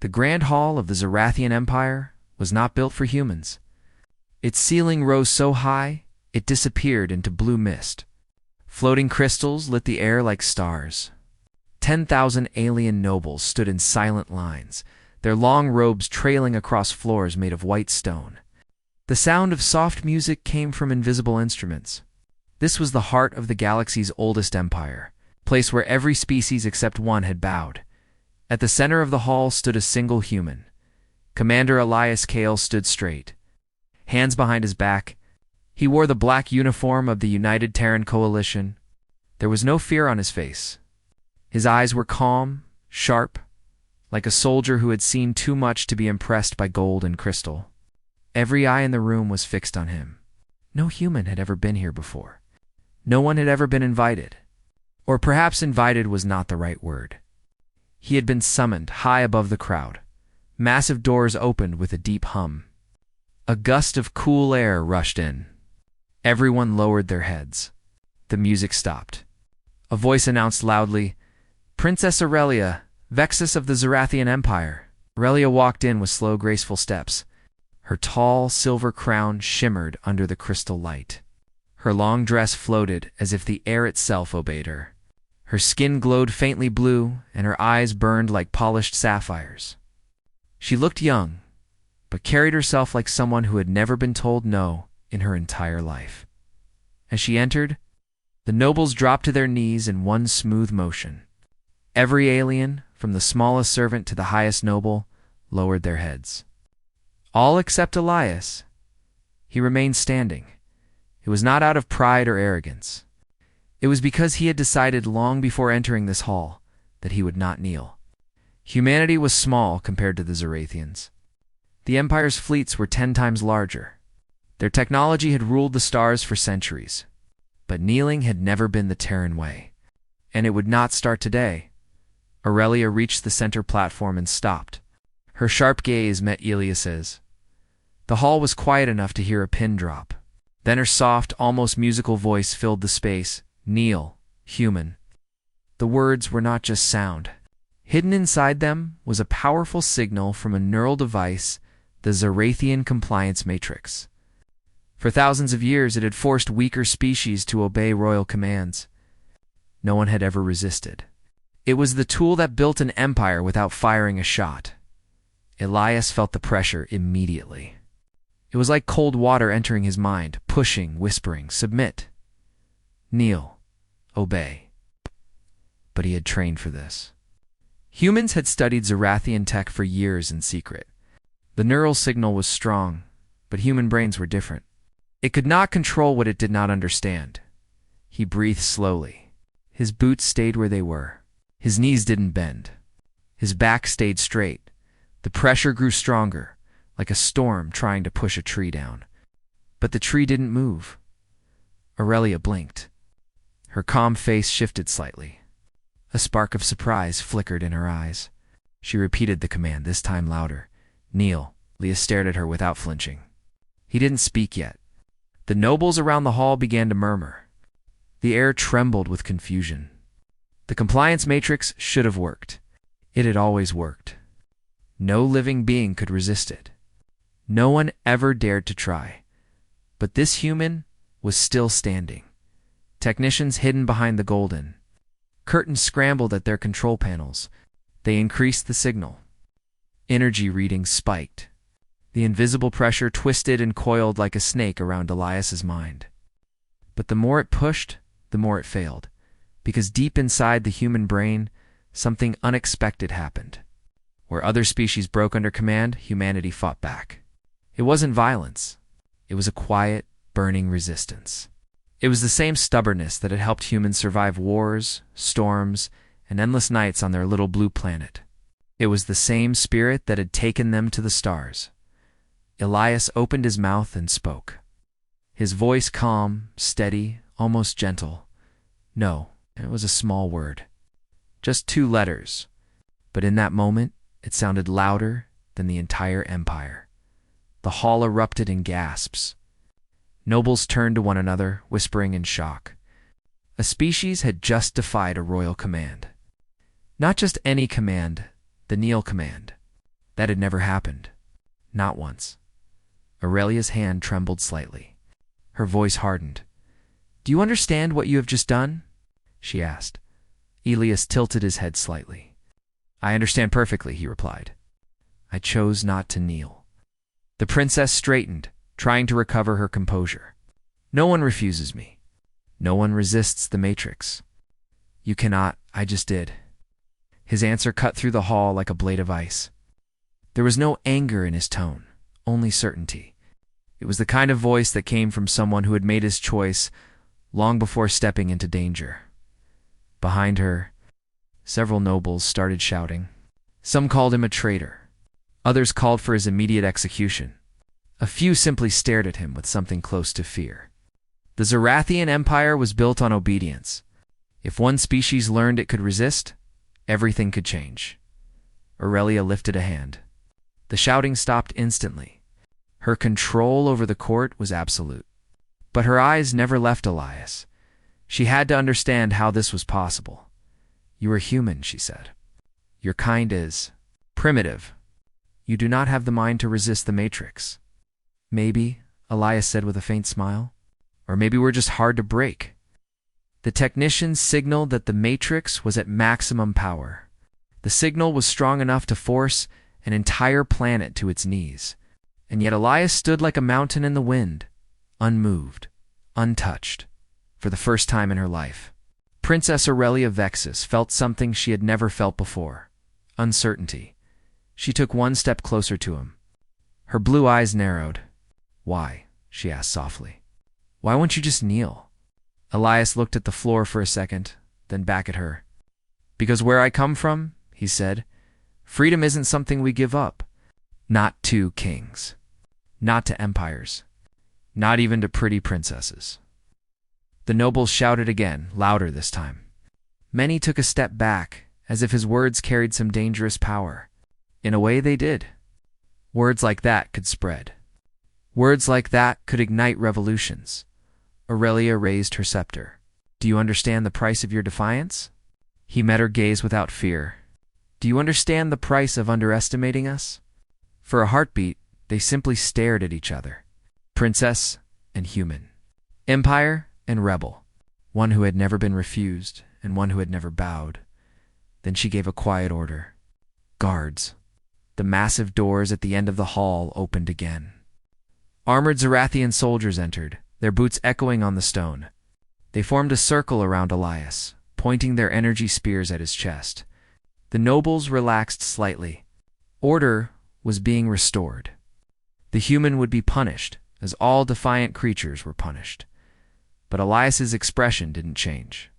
The Grand Hall of the Zarathian Empire was not built for humans. Its ceiling rose so high, it disappeared into blue mist. Floating crystals lit the air like stars. 10,000 alien nobles stood in silent lines, their long robes trailing across floors made of white stone. The sound of soft music came from invisible instruments. This was the heart of the galaxy's oldest empire, a place where every species except one had bowed. At the center of the hall stood a single human. Commander Elias Kale stood straight, hands behind his back. He wore the black uniform of the United Terran Coalition. There was no fear on his face. His eyes were calm, sharp, like a soldier who had seen too much to be impressed by gold and crystal. Every eye in the room was fixed on him. No human had ever been here before. No one had ever been invited. Or perhaps invited was not the right word. He had been summoned high above the crowd. Massive doors opened with a deep hum. A gust of cool air rushed in. Everyone lowered their heads. The music stopped. A voice announced loudly, "Princess Aurelia, Vexus of the Zarathian Empire." Aurelia walked in with slow, graceful steps. Her tall, silver crown shimmered under the crystal light. Her long dress floated as if the air itself obeyed her. Her skin glowed faintly blue, and her eyes burned like polished sapphires. She looked young, but carried herself like someone who had never been told no in her entire life. As she entered, the nobles dropped to their knees in one smooth motion. Every alien, from the smallest servant to the highest noble, lowered their heads. All except Elias. He remained standing. It was not out of pride or arrogance. It was because he had decided long before entering this hall that he would not kneel. Humanity was small compared to the Zarathians. The Empire's fleets were 10 times larger. Their technology had ruled the stars for centuries. But kneeling had never been the Terran way. And it would not start today. Aurelia reached the center platform and stopped. Her sharp gaze met Elias's. The hall was quiet enough to hear a pin drop. Then her soft, almost musical voice filled the space. "Kneel, human." The words were not just sound. Hidden inside them was a powerful signal from a neural device, the Zarathian Compliance Matrix. For thousands of years it had forced weaker species to obey royal commands. No one had ever resisted. It was the tool that built an empire without firing a shot. Elias felt the pressure immediately. It was like cold water entering his mind, pushing, whispering, "Submit. Kneel. Obey." But he had trained for this. Humans had studied Zarathian tech for years in secret. The neural signal was strong, but human brains were different. It could not control what it did not understand. He breathed slowly. His boots stayed where they were. His knees didn't bend. His back stayed straight. The pressure grew stronger, like a storm trying to push a tree down. But the tree didn't move. Aurelia blinked. Her calm face shifted slightly. A spark of surprise flickered in her eyes. She repeated the command, this time louder. "Kneel." Elias stared at her without flinching. He didn't speak yet. The nobles around the hall began to murmur. The air trembled with confusion. The compliance matrix should have worked. It had always worked. No living being could resist it. No one ever dared to try. But this human was still standing. Technicians hidden behind the golden. Curtains scrambled at their control panels. They increased the signal. Energy readings spiked. The invisible pressure twisted and coiled like a snake around Elias's mind. But the more it pushed, the more it failed. Because deep inside the human brain, something unexpected happened. Where other species broke under command, humanity fought back. It wasn't violence. It was a quiet, burning resistance. It was the same stubbornness that had helped humans survive wars, storms, and endless nights on their little blue planet. It was the same spirit that had taken them to the stars. Elias opened his mouth and spoke. His voice calm, steady, almost gentle. No, it was a small word. Just 2 letters. But in that moment, it sounded louder than the entire empire. The hall erupted in gasps. Nobles turned to one another, whispering in shock. A species had just defied a royal command. Not just any command, the kneel command. That had never happened. Not once. Aurelia's hand trembled slightly. Her voice hardened. "Do you understand what you have just done?" she asked. Elias tilted his head slightly. "I understand perfectly," he replied. "I chose not to kneel." The princess straightened, trying to recover her composure. "No one refuses me. No one resists the Matrix. You cannot, I just did." His answer cut through the hall like a blade of ice. There was no anger in his tone, only certainty. It was the kind of voice that came from someone who had made his choice long before stepping into danger. Behind her, several nobles started shouting. Some called him a traitor. Others called for his immediate execution. A few simply stared at him with something close to fear. The Zarathian Empire was built on obedience. If one species learned it could resist, everything could change. Aurelia lifted a hand. The shouting stopped instantly. Her control over the court was absolute. But her eyes never left Elias. She had to understand how this was possible. "You are human," she said. "Your kind is primitive. You do not have the mind to resist the Matrix." "Maybe," Elias said with a faint smile. "Or maybe we're just hard to break." The technicians signaled that the Matrix was at maximum power. The signal was strong enough to force an entire planet to its knees. And yet Elias stood like a mountain in the wind, unmoved, untouched, for the first time in her life. Princess Aurelia Vexus felt something she had never felt before: uncertainty. She took one step closer to him. Her blue eyes narrowed. "Why?" she asked softly. "Why won't you just kneel?" Elias looked at the floor for a second, then back at her. "Because where I come from," he said, "freedom isn't something we give up. Not to kings. Not to empires. Not even to pretty princesses." The nobles shouted again, louder this time. Many took a step back, as if his words carried some dangerous power. In a way, they did. Words like that could spread. Words like that could ignite revolutions. Aurelia raised her scepter. "Do you understand the price of your defiance?" He met her gaze without fear. "Do you understand the price of underestimating us?" For a heartbeat, they simply stared at each other. Princess and human. Empire and rebel. One who had never been refused, and one who had never bowed. Then she gave a quiet order. "Guards." The massive doors at the end of the hall opened again. Armored Zarathian soldiers entered, their boots echoing on the stone. They formed a circle around Elias, pointing their energy spears at his chest. The nobles relaxed slightly. Order was being restored. The human would be punished, as all defiant creatures were punished. But Elias's expression didn't change.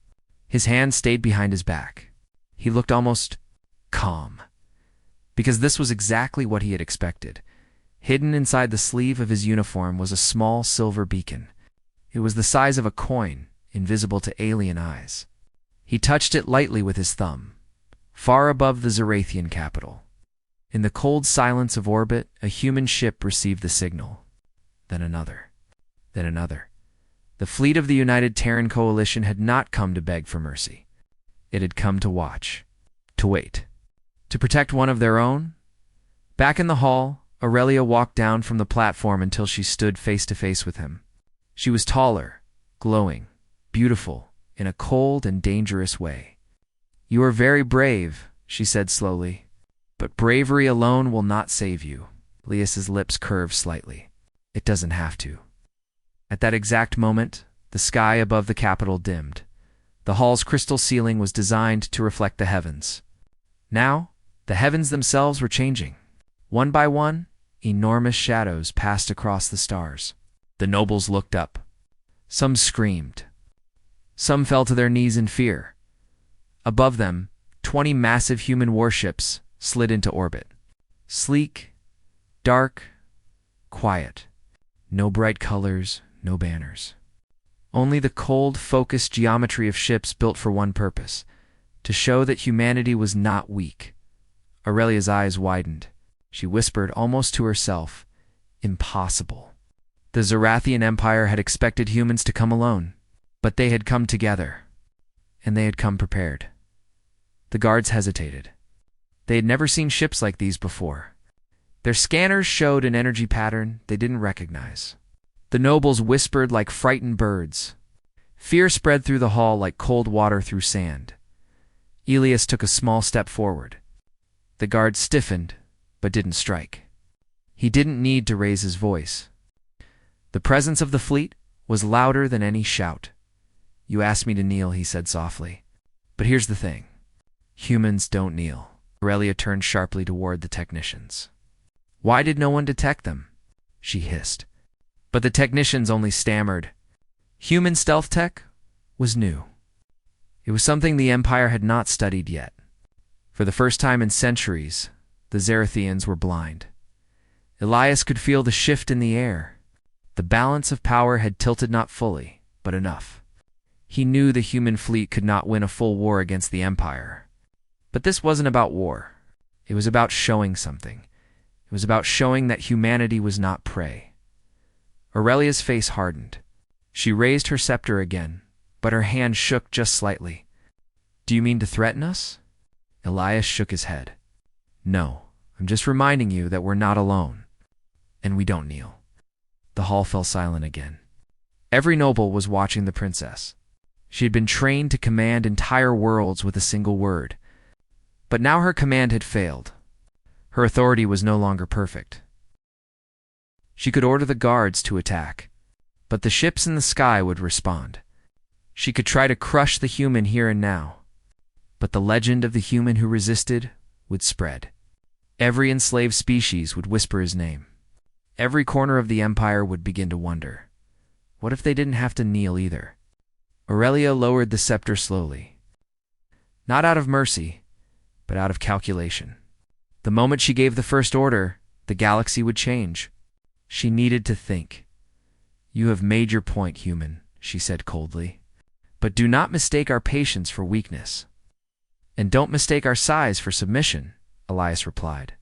His hand stayed behind his back. He looked almost calm. Because this was exactly what he had expected. Hidden inside the sleeve of his uniform was a small silver beacon. It was the size of a coin, invisible to alien eyes. He touched it lightly with his thumb, far above the Zarathian capital. In the cold silence of orbit, a human ship received the signal. Then another. Then another. The fleet of the United Terran Coalition had not come to beg for mercy. It had come to watch. To wait. To protect one of their own? Back in the hall, Aurelia walked down from the platform until she stood face to face with him. She was taller, glowing, beautiful, in a cold and dangerous way. "You are very brave," she said slowly. "But bravery alone will not save you." Elias's lips curved slightly. "It doesn't have to." At that exact moment, the sky above the capital dimmed. The hall's crystal ceiling was designed to reflect the heavens. Now, the heavens themselves were changing. One by one, enormous shadows passed across the stars. The nobles looked up. Some screamed. Some fell to their knees in fear. Above them, 20 massive human warships slid into orbit. Sleek, dark, quiet. No bright colors, no banners. Only the cold, focused geometry of ships built for one purpose: to show that humanity was not weak. Aurelia's eyes widened. She whispered almost to herself, "Impossible." The Zarathian Empire had expected humans to come alone, but they had come together, and they had come prepared. The guards hesitated. They had never seen ships like these before. Their scanners showed an energy pattern they didn't recognize. The nobles whispered like frightened birds. Fear spread through the hall like cold water through sand. Elias took a small step forward. The guard stiffened, but didn't strike. He didn't need to raise his voice. The presence of the fleet was louder than any shout. "You asked me to kneel," he said softly. "But here's the thing. Humans don't kneel." Aurelia turned sharply toward the technicians. "Why did no one detect them?" she hissed. But the technicians only stammered. Human stealth tech was new. It was something the Empire had not studied yet. For the first time in centuries, the Zarathians were blind. Elias could feel the shift in the air. The balance of power had tilted not fully, but enough. He knew the human fleet could not win a full war against the Empire. But this wasn't about war. It was about showing something. It was about showing that humanity was not prey. Aurelia's face hardened. She raised her scepter again, but her hand shook just slightly. "Do you mean to threaten us?" Elias shook his head. "No, I'm just reminding you that we're not alone. And we don't kneel." The hall fell silent again. Every noble was watching the princess. She had been trained to command entire worlds with a single word. But now her command had failed. Her authority was no longer perfect. She could order the guards to attack, but the ships in the sky would respond. She could try to crush the human here and now, but the legend of the human who resisted would spread. Every enslaved species would whisper his name. Every corner of the Empire would begin to wonder, what if they didn't have to kneel either? Aurelia lowered the scepter slowly. Not out of mercy, but out of calculation. The moment she gave the first order, the galaxy would change. She needed to think. "You have made your point, human," she said coldly. "But do not mistake our patience for weakness." "And don't mistake our size for submission," Elias replied.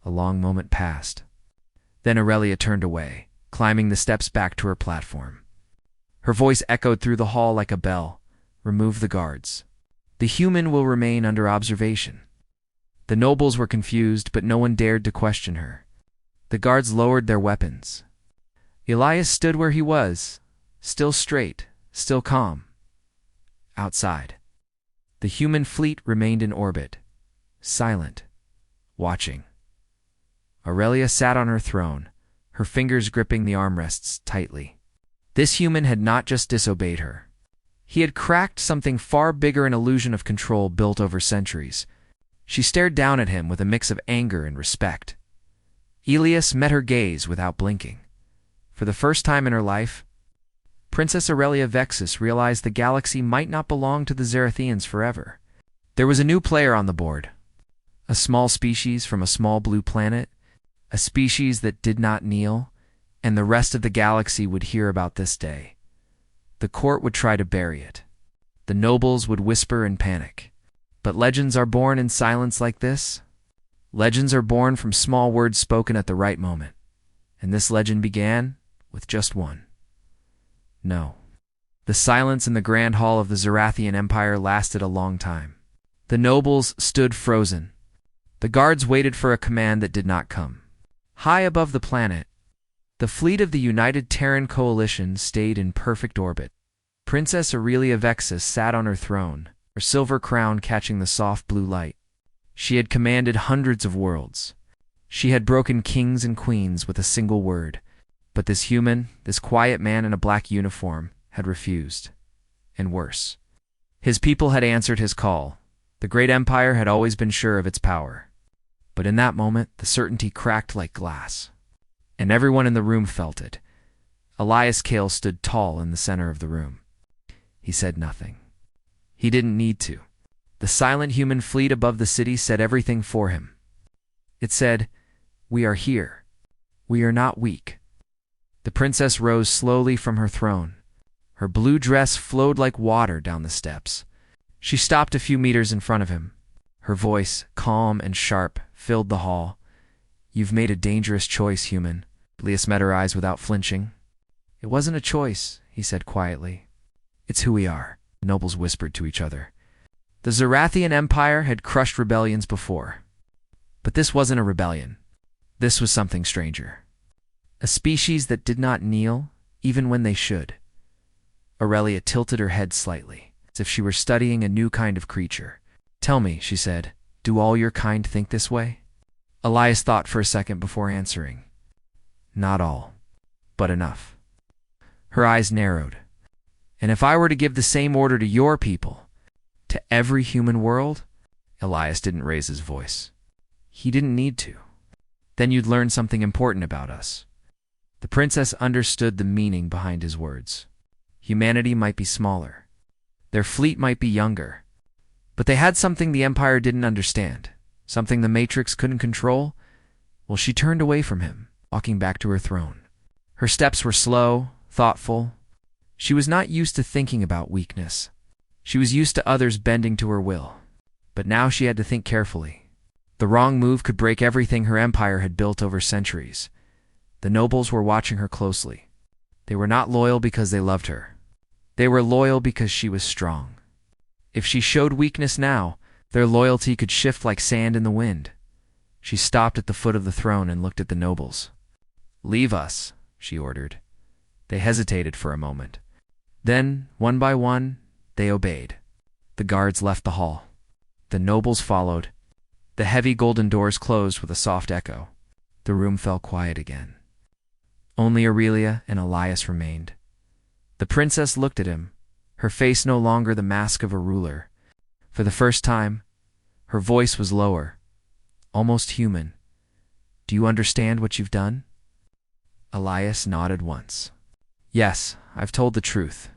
A long moment passed. Then Aurelia turned away, climbing the steps back to her platform. Her voice echoed through the hall like a bell. "Remove the guards. The human will remain under observation." The nobles were confused, but no one dared to question her. The guards lowered their weapons. Elias stood where he was, still straight, still calm. Outside, the human fleet remained in orbit, silent, watching. Aurelia sat on her throne, her fingers gripping the armrests tightly. This human had not just disobeyed her. He had cracked something far bigger, an illusion of control built over centuries. She stared down at him with a mix of anger and respect. Elias met her gaze without blinking. For the first time in her life, Princess Aurelia Vexus realized the galaxy might not belong to the Zarathians forever. There was a new player on the board. A small species from a small blue planet, a species that did not kneel, and the rest of the galaxy would hear about this day. The court would try to bury it. The nobles would whisper in panic. But legends are born in silence like this. Legends are born from small words spoken at the right moment. And this legend began with just one. No. The silence in the grand hall of the Zarathian Empire lasted a long time. The nobles stood frozen. The guards waited for a command that did not come. High above the planet, the fleet of the United Terran Coalition stayed in perfect orbit. Princess Aurelia Vexus sat on her throne, her silver crown catching the soft blue light. She had commanded hundreds of worlds. She had broken kings and queens with a single word. But this human, this quiet man in a black uniform, had refused. And worse. His people had answered his call. The great empire had always been sure of its power. But in that moment, the certainty cracked like glass. And everyone in the room felt it. Elias Kale stood tall in the center of the room. He said nothing. He didn't need to. The silent human fleet above the city said everything for him. It said, "We are here. We are not weak." The princess rose slowly from her throne. Her blue dress flowed like water down the steps. She stopped a few meters in front of him. Her voice, calm and sharp, filled the hall. "You've made a dangerous choice, human." Elias met her eyes without flinching. "It wasn't a choice," he said quietly. "It's who we are," the nobles whispered to each other. The Zarathian Empire had crushed rebellions before. But this wasn't a rebellion. This was something stranger. A species that did not kneel, even when they should. Aurelia tilted her head slightly, as if she were studying a new kind of creature. "Tell me," she said, "do all your kind think this way?" Elias thought for a second before answering. "Not all, but enough." Her eyes narrowed. "And if I were to give the same order to your people, to every human world?" Elias didn't raise his voice. He didn't need to. "Then you'd learn something important about us." The princess understood the meaning behind his words. Humanity might be smaller. Their fleet might be younger. But they had something the Empire didn't understand, something the Matrix couldn't control. Well, she turned away from him, walking back to her throne. Her steps were slow, thoughtful. She was not used to thinking about weakness. She was used to others bending to her will. But now she had to think carefully. The wrong move could break everything her empire had built over centuries. The nobles were watching her closely. They were not loyal because they loved her. They were loyal because she was strong. If she showed weakness now, their loyalty could shift like sand in the wind. She stopped at the foot of the throne and looked at the nobles. "Leave us," she ordered. They hesitated for a moment. Then, one by one, they obeyed. The guards left the hall. The nobles followed. The heavy golden doors closed with a soft echo. The room fell quiet again. Only Aurelia and Elias remained. The princess looked at him, her face no longer the mask of a ruler. For the first time, her voice was lower, almost human. "Do you understand what you've done?" Elias nodded once. "Yes, I've told the truth."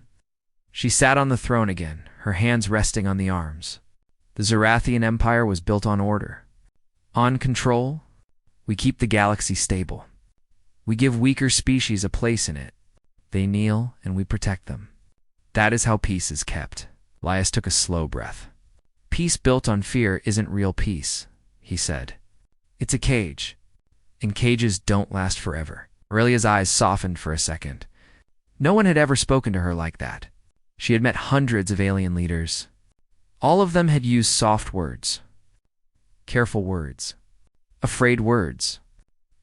She sat on the throne again, her hands resting on the arms. The Zarathian Empire was built on order. On control, we keep the galaxy stable. We give weaker species a place in it. They kneel, and we protect them. That is how peace is kept. Elias took a slow breath. "Peace built on fear isn't real peace," he said. "It's a cage, and cages don't last forever." Aurelia's eyes softened for a second. No one had ever spoken to her like that. She had met hundreds of alien leaders. All of them had used soft words, careful words, afraid words.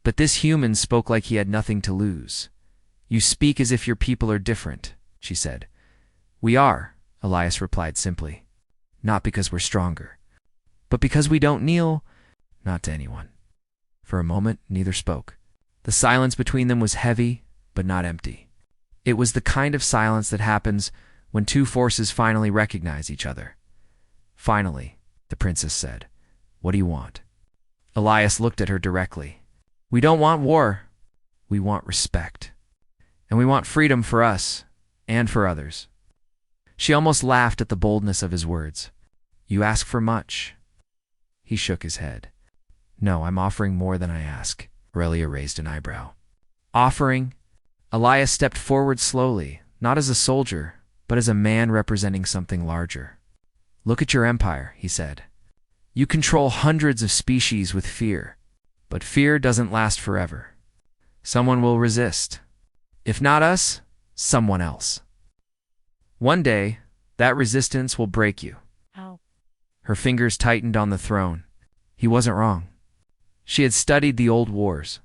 But this human spoke like he had nothing to lose. "You speak as if your people are different," she said. "We are," Elias replied simply. "Not because we're stronger, but because we don't kneel, not to anyone." For a moment, neither spoke. The silence between them was heavy, but not empty. It was the kind of silence that happens when two forces finally recognize each other. "Finally," the princess said. "What do you want?" Elias looked at her directly. "We don't want war. We want respect. And we want freedom for us and for others." She almost laughed at the boldness of his words. "You ask for much." He shook his head. "No, I'm offering more than I ask." Aurelia raised an eyebrow. "Offering?" Elias stepped forward slowly, not as a soldier, but as a man representing something larger. "Look at your empire," he said. "You control hundreds of species with fear, but fear doesn't last forever. Someone will resist. If not us, someone else. One day, that resistance will break you." How? Her fingers tightened on the throne. He wasn't wrong. She had studied the old wars.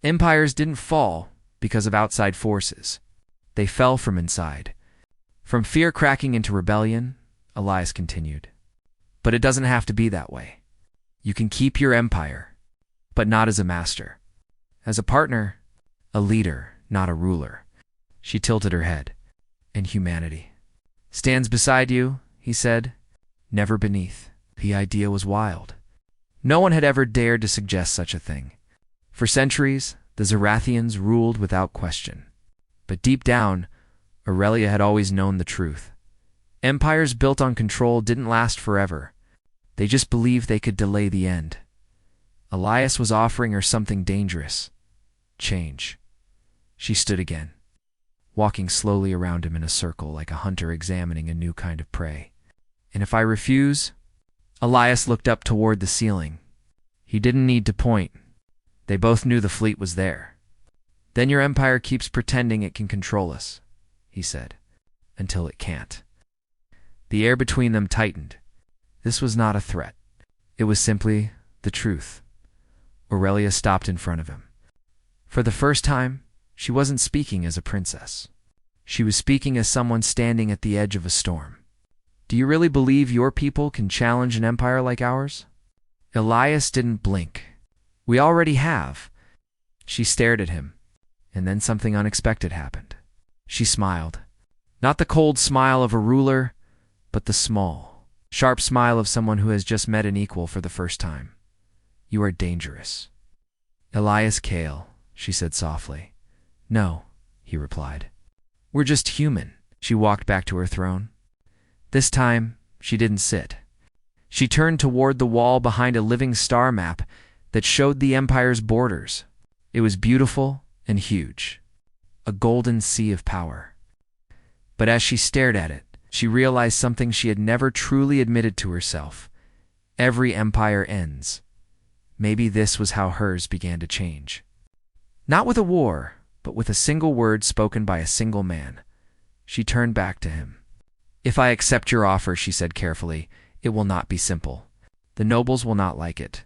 Empires didn't fall because of outside forces. They fell from inside. From fear cracking into rebellion, Elias continued. "But it doesn't have to be that way. You can keep your empire, but not as a master. As a partner, a leader, not a ruler." She tilted her head. "And humanity stands beside you," he said, "never beneath." The idea was wild. No one had ever dared to suggest such a thing. For centuries, the Zarathians ruled without question. But deep down, Aurelia had always known the truth. Empires built on control didn't last forever. They just believed they could delay the end. Elias was offering her something dangerous. Change. She stood again, walking slowly around him in a circle like a hunter examining a new kind of prey. "And if I refuse?" Elias looked up toward the ceiling. He didn't need to point. They both knew the fleet was there. "Then your empire keeps pretending it can control us," he said, "until it can't." The air between them tightened. This was not a threat. It was simply the truth. Aurelia stopped in front of him. For the first time, she wasn't speaking as a princess. She was speaking as someone standing at the edge of a storm. Do you really believe your people can challenge an empire like ours? Elias didn't blink. We already have. She stared at him, and then something unexpected happened. She smiled. Not the cold smile of a ruler, but the small, sharp smile of someone who has just met an equal for the first time. You are dangerous. Elias Kale, she said softly. No, he replied. We're just human. She walked back to her throne. This time, she didn't sit. She turned toward the wall behind a living star map that showed the Empire's borders. It was beautiful and huge, a golden sea of power. But as she stared at it, she realized something she had never truly admitted to herself. Every empire ends. Maybe this was how hers began to change. Not with a war, but with a single word spoken by a single man. She turned back to him. If I accept your offer, she said carefully, it will not be simple. The nobles will not like it.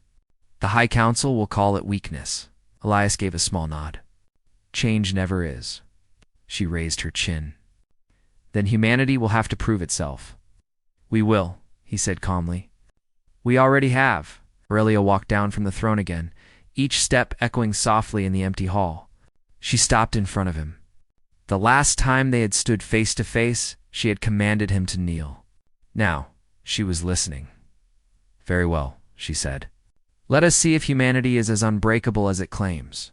The High Council will call it weakness. Elias gave a small nod. Change never is. She raised her chin. Then humanity will have to prove itself. We will, he said calmly. We already have. Aurelia walked down from the throne again, each step echoing softly in the empty hall. She stopped in front of him. The last time they had stood face to face, she had commanded him to kneel. Now, she was listening. Very well, she said. Let us see if humanity is as unbreakable as it claims.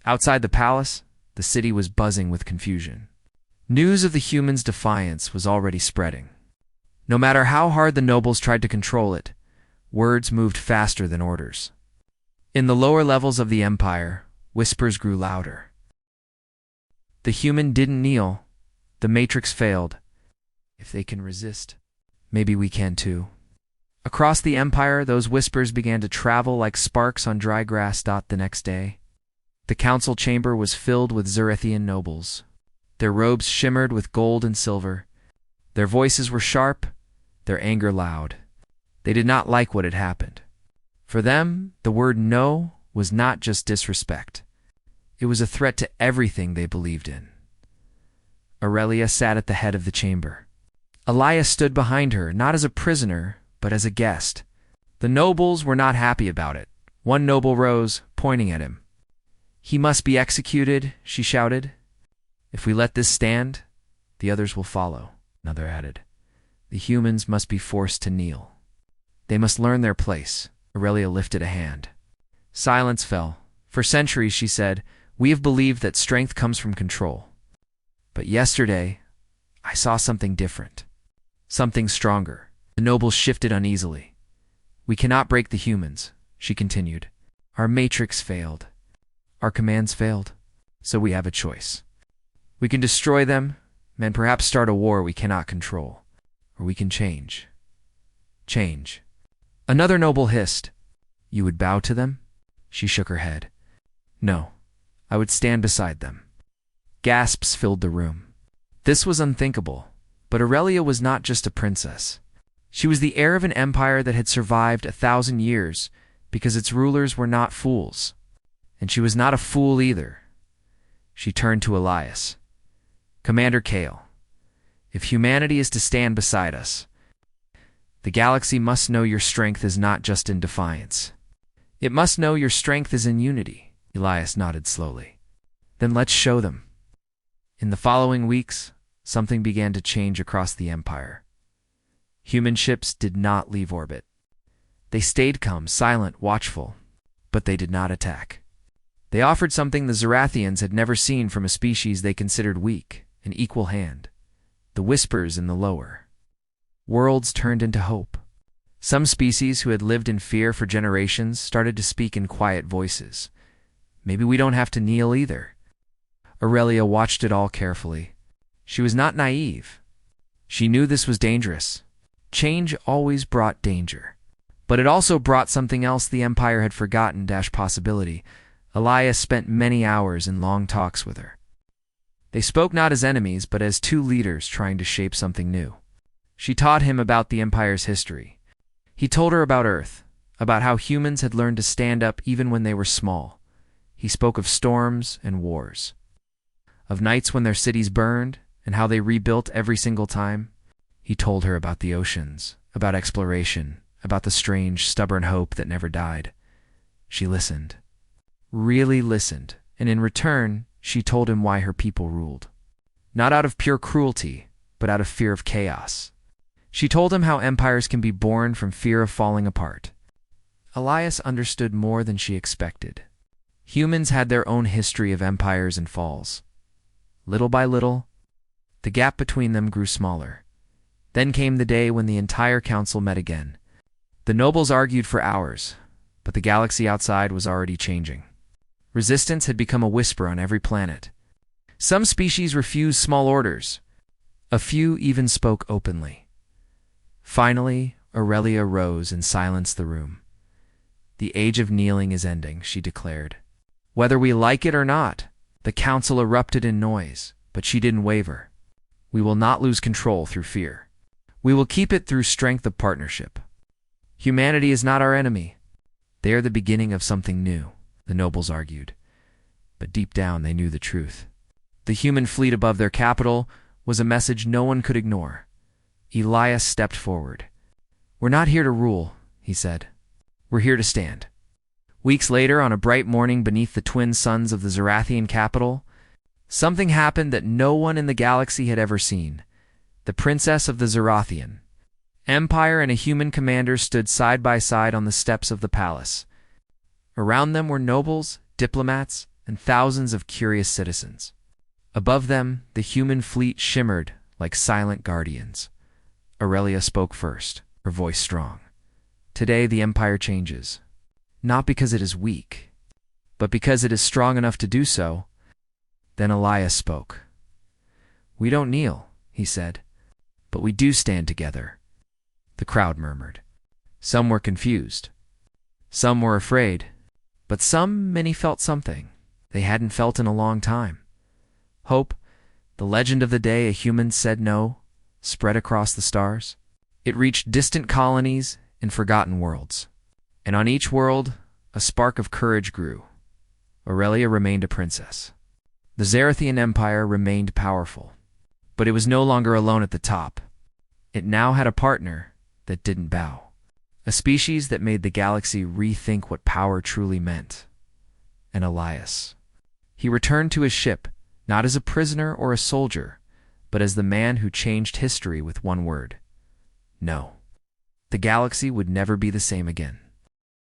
Outside the palace, the city was buzzing with confusion. News of the humans' defiance was already spreading. No matter how hard the nobles tried to control it, words moved faster than orders. In the lower levels of the empire, whispers grew louder. The human didn't kneel. The matrix failed. If they can resist, maybe we can too. Across the empire, those whispers began to travel like sparks on dry grass. The next day, the council chamber was filled with Zerethian nobles. Their robes shimmered with gold and silver. Their voices were sharp, their anger loud. They did not like what had happened. For them, the word no was not just disrespect. It was a threat to everything they believed in. Aurelia sat at the head of the chamber. Elias stood behind her, not as a prisoner, but as a guest. The nobles were not happy about it. One noble rose, pointing at him. He must be executed, she shouted. If we let this stand, the others will follow, another added. The humans must be forced to kneel. They must learn their place. Aurelia lifted a hand. Silence fell. For centuries, she said, we have believed that strength comes from control. But yesterday, I saw something different. Something stronger. The nobles shifted uneasily. We cannot break the humans, she continued. Our matrix failed. Our commands failed. So we have a choice. We can destroy them, and perhaps start a war we cannot control. Or we can change. Change. Another noble hissed. You would bow to them? She shook her head. No, I would stand beside them. Gasps filled the room. This was unthinkable, but Aurelia was not just a princess. She was the heir of an empire that had survived 1,000 years because its rulers were not fools. And she was not a fool either. She turned to Elias. Commander Kale, if humanity is to stand beside us, the galaxy must know your strength is not just in defiance. It must know your strength is in unity. Elias nodded slowly. Then let's show them. In the following weeks, something began to change across the empire. Human ships did not leave orbit. They stayed calm, silent, watchful, but they did not attack. They offered something the Zerathians had never seen from a species they considered weak, an equal hand. The whispers in the lower worlds turned into hope. Some species who had lived in fear for generations started to speak in quiet voices. Maybe we don't have to kneel either. Aurelia watched it all carefully. She was not naive. She knew this was dangerous. Change always brought danger. But it also brought something else the Empire had forgotten - possibility. Elias spent many hours in long talks with her. They spoke not as enemies, but as two leaders trying to shape something new. She taught him about the Empire's history. He told her about Earth, about how humans had learned to stand up even when they were small. He spoke of storms and wars, of nights when their cities burned and how they rebuilt every single time. He told her about the oceans, about exploration, about the strange, stubborn hope that never died. She listened, really listened, and in return, she told him why her people ruled. Not out of pure cruelty, but out of fear of chaos. She told him how empires can be born from fear of falling apart. Elias understood more than she expected. Humans had their own history of empires and falls. Little by little, the gap between them grew smaller. Then came the day when the entire council met again. The nobles argued for hours, but the galaxy outside was already changing. Resistance had become a whisper on every planet. Some species refused small orders. A few even spoke openly. Finally, Aurelia rose and silenced the room. "The age of kneeling is ending," she declared. Whether we like it or not, the council erupted in noise, but she didn't waver. "We will not lose control through fear. We will keep it through strength of partnership. Humanity is not our enemy. They are the beginning of something new," the nobles argued. But deep down they knew the truth. The human fleet above their capital was a message no one could ignore. Elias stepped forward. "We're not here to rule," he said. "We're here to stand." Weeks later, on a bright morning beneath the twin suns of the Zarathian capital, something happened that no one in the galaxy had ever seen. The princess of the Zarathian Empire and a human commander stood side by side on the steps of the palace. Around them were nobles, diplomats, and thousands of curious citizens. Above them, the human fleet shimmered like silent guardians. Aurelia spoke first, her voice strong. "Today the Empire changes. Not because it is weak, but because it is strong enough to do so." Then Elias spoke. "We don't kneel," he said, "but we do stand together." The crowd murmured. Some were confused. Some were afraid. But many felt something they hadn't felt in a long time. Hope, the legend of the day a human said no, spread across the stars. It reached distant colonies and forgotten worlds. And on each world, a spark of courage grew. Aurelia remained a princess. The Zarathian Empire remained powerful. But it was no longer alone at the top. It now had a partner that didn't bow. A species that made the galaxy rethink what power truly meant. And Elias. He returned to his ship, not as a prisoner or a soldier, but as the man who changed history with one word. No. The galaxy would never be the same again.